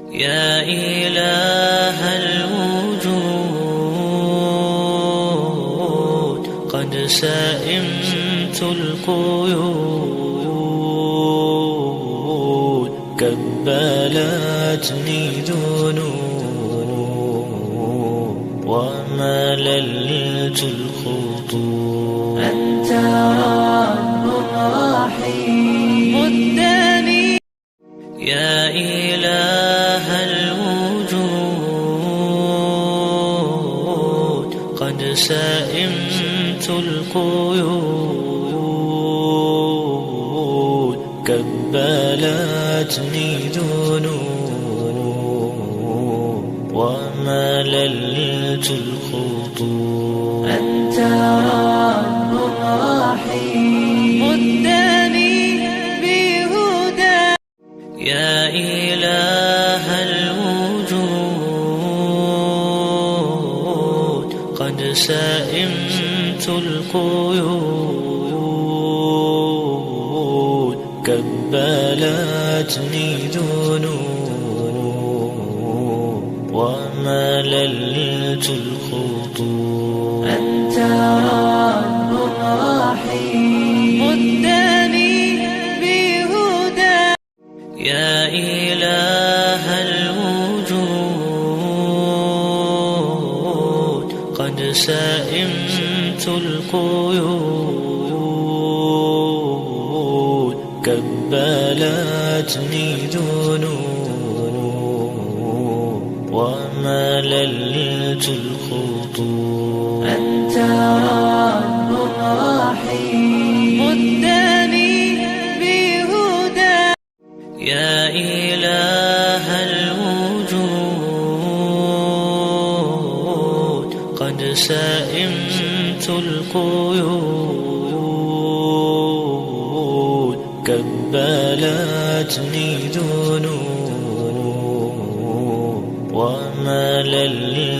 يا إله الوجود قد سئمت القيود كبلتني ذنوب ومللت الخطوب. أنت رب رحيم مدني يا إله الوجود قد سئمت القيود كبلتني ذنوب ومللت الخطوب. أنت رب رحيم مدني بهدى يا إله الوجود قد سئمت القيود كبلتني ذنوب ومللت الخطوب. أنت رب رحيم مدني بهدى يا إله الوجود قد سئمت القيود كبلتني ذنوب ومللت الخطوب. أنت رب رحيم مدني بهدى يا إله الوجود قد سئمت القيود كبلتني ذنوب ومللت